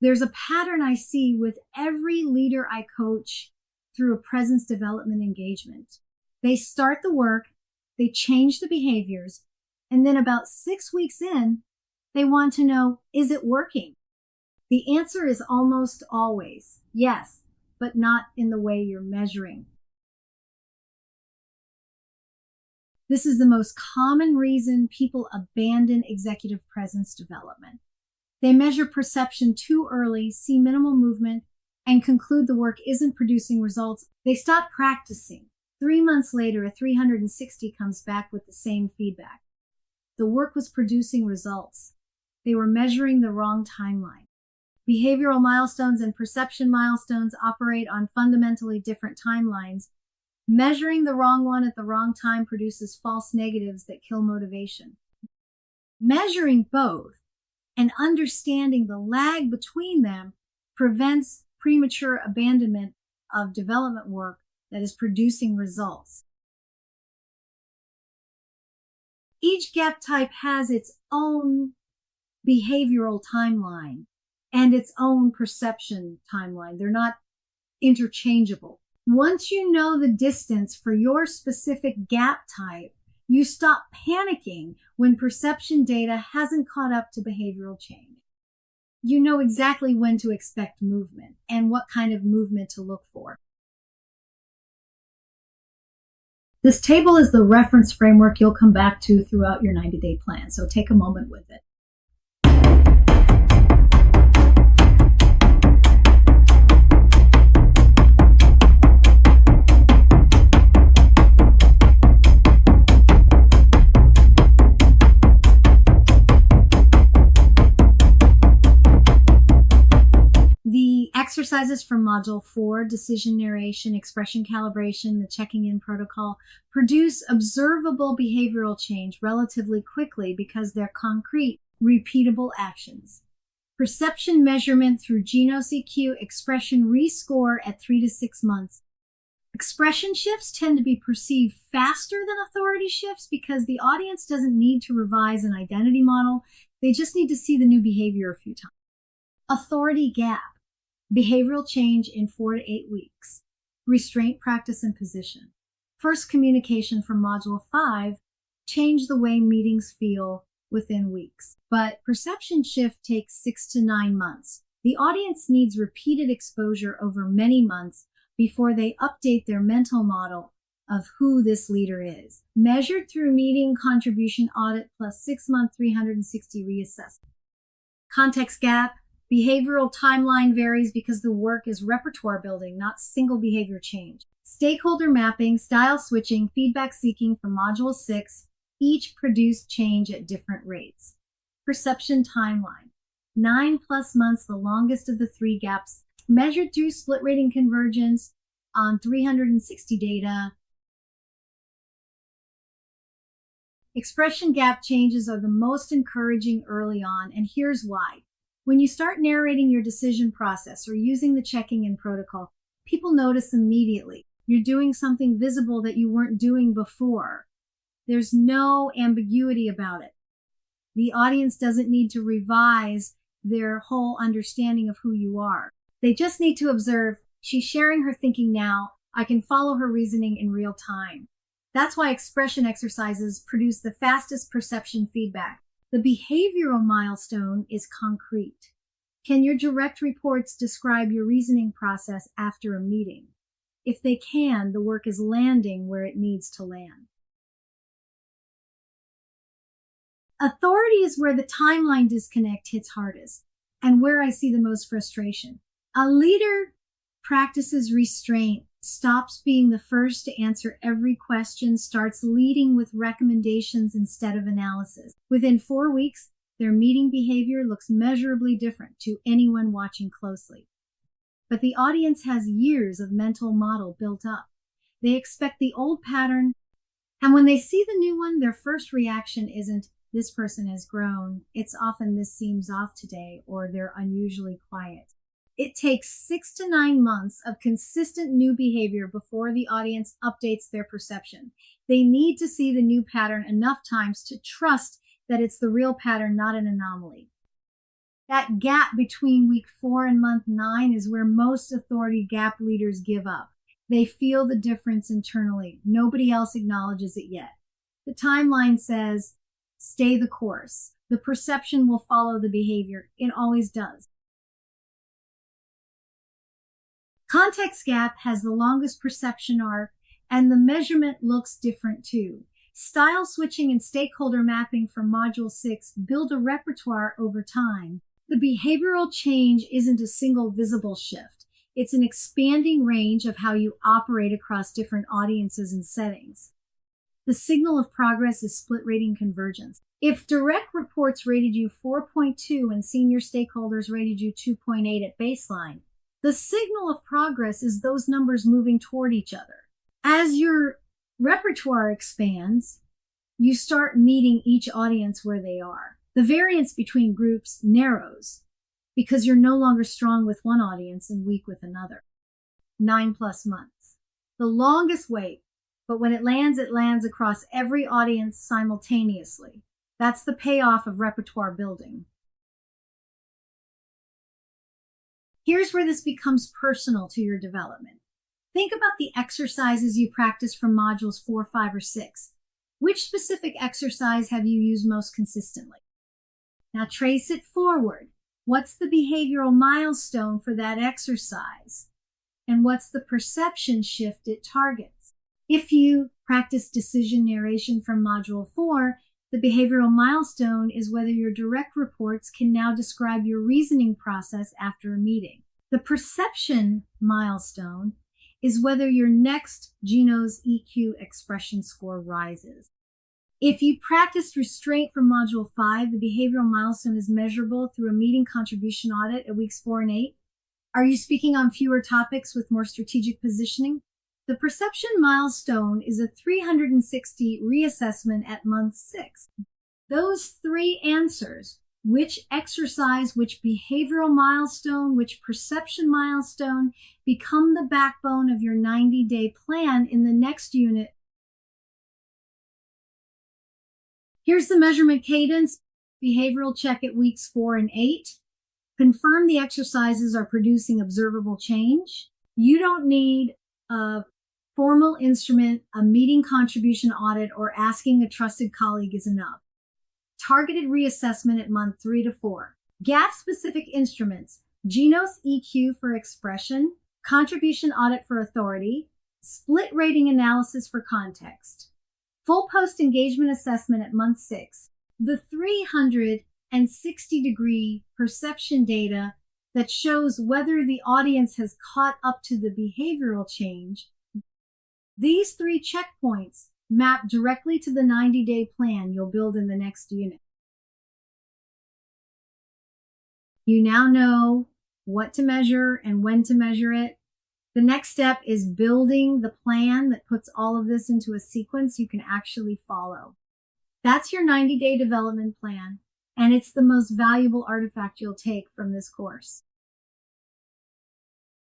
There's a pattern I see with every leader I coach through a presence development engagement. They start the work, they change the behaviors, and then about 6 weeks in, they want to know, is it working? The answer is almost always yes, but not in the way you're measuring. This is the most common reason people abandon executive presence development. They measure perception too early, see minimal movement, and conclude the work isn't producing results. They stop practicing. 3 months later, a 360 comes back with the same feedback. The work was producing results. They were measuring the wrong timeline. Behavioral milestones and perception milestones operate on fundamentally different timelines. Measuring the wrong one at the wrong time produces false negatives that kill motivation. Measuring both and understanding the lag between them prevents premature abandonment of development work that is producing results. Each gap type has its own behavioral timeline and its own perception timeline. They're not interchangeable. Once you know the distance for your specific gap type, you stop panicking when perception data hasn't caught up to behavioral change. You know exactly when to expect movement and what kind of movement to look for. This table is the reference framework you'll come back to throughout your 90-day plan, so take a moment with it. The exercises from Module 4, decision narration, expression calibration, the checking in protocol, produce observable behavioral change relatively quickly because they're concrete, repeatable actions. Perception measurement through GNOCQ expression rescore at 3 to 6 months. Expression shifts tend to be perceived faster than authority shifts because the audience doesn't need to revise an identity model. They just need to see the new behavior a few times. Authority gap. Behavioral change in 4 to 8 weeks. Restraint, practice, and position. First communication from Module 5, change the way meetings feel within weeks. But perception shift takes 6 to 9 months. The audience needs repeated exposure over many months before they update their mental model of who this leader is. Measured through meeting contribution audit plus 6-month 360 reassessment. Context gap. Behavioral timeline varies because the work is repertoire building, not single behavior change. Stakeholder mapping, style switching, feedback seeking from Module 6, each produce change at different rates. Perception timeline, 9+ months, the longest of the 3 gaps, measured through split rating convergence on 360 data. Expression gap changes are the most encouraging early on, and here's why. When you start narrating your decision process or using the checking in protocol, people notice immediately. You're doing something visible that you weren't doing before. There's no ambiguity about it. The audience doesn't need to revise their whole understanding of who you are. They just need to observe, she's sharing her thinking now. I can follow her reasoning in real time. That's why expression exercises produce the fastest perception feedback. The behavioral milestone is concrete. Can your direct reports describe your reasoning process after a meeting? If they can, the work is landing where it needs to land. Authority is where the timeline disconnect hits hardest and where I see the most frustration. A leader practices restraint, stops being the first to answer every question, starts leading with recommendations instead of analysis. Within 4 weeks, their meeting behavior looks measurably different to anyone watching closely. But the audience has years of mental model built up. They expect the old pattern, and when they see the new one, their first reaction isn't, this person has grown. It's often, this seems off today, or they're unusually quiet. It takes 6 to 9 months of consistent new behavior before the audience updates their perception. They need to see the new pattern enough times to trust that it's the real pattern, not an anomaly. That gap between week 4 and month 9 is where most authority gap leaders give up. They feel the difference internally. Nobody else acknowledges it yet. The timeline says, stay the course. The perception will follow the behavior. It always does. Context gap has the longest perception arc, and the measurement looks different too. Style switching and stakeholder mapping from Module 6 build a repertoire over time. The behavioral change isn't a single visible shift. It's an expanding range of how you operate across different audiences and settings. The signal of progress is split rating convergence. If direct reports rated you 4.2 and senior stakeholders rated you 2.8 at baseline, the signal of progress is those numbers moving toward each other. As your repertoire expands, you start meeting each audience where they are. The variance between groups narrows because you're no longer strong with one audience and weak with another. 9+ months. The longest wait, but when it lands across every audience simultaneously. That's the payoff of repertoire building. Here's where this becomes personal to your development. Think about the exercises you practice from modules 4, 5, or 6. Which specific exercise have you used most consistently? Now trace it forward. What's the behavioral milestone for that exercise? And what's the perception shift it targets? If you practice decision narration from Module 4, the behavioral milestone is whether your direct reports can now describe your reasoning process after a meeting. The perception milestone is whether your next Geno's EQ expression score rises. If you practiced restraint from Module 5, the behavioral milestone is measurable through a meeting contribution audit at weeks 4 and 8. Are you speaking on fewer topics with more strategic positioning? The perception milestone is a 360 reassessment at month 6. Those 3 answers, which exercise, which behavioral milestone, which perception milestone, become the backbone of your 90-day plan in the next unit. Here's the measurement cadence. Behavioral check at weeks 4 and 8. Confirm the exercises are producing observable change. You don't need a formal instrument, a meeting contribution audit, or asking a trusted colleague is enough. Targeted reassessment at month 3 to 4. Gap-specific instruments, Geno's EQ for expression, contribution audit for authority, split rating analysis for context. Full post-engagement assessment at month 6. The 360-degree perception data that shows whether the audience has caught up to the behavioral change. These 3 checkpoints map directly to the 90-day plan you'll build in the next unit. You now know what to measure and when to measure it. The next step is building the plan that puts all of this into a sequence you can actually follow. That's your 90-day development plan, and it's the most valuable artifact you'll take from this course.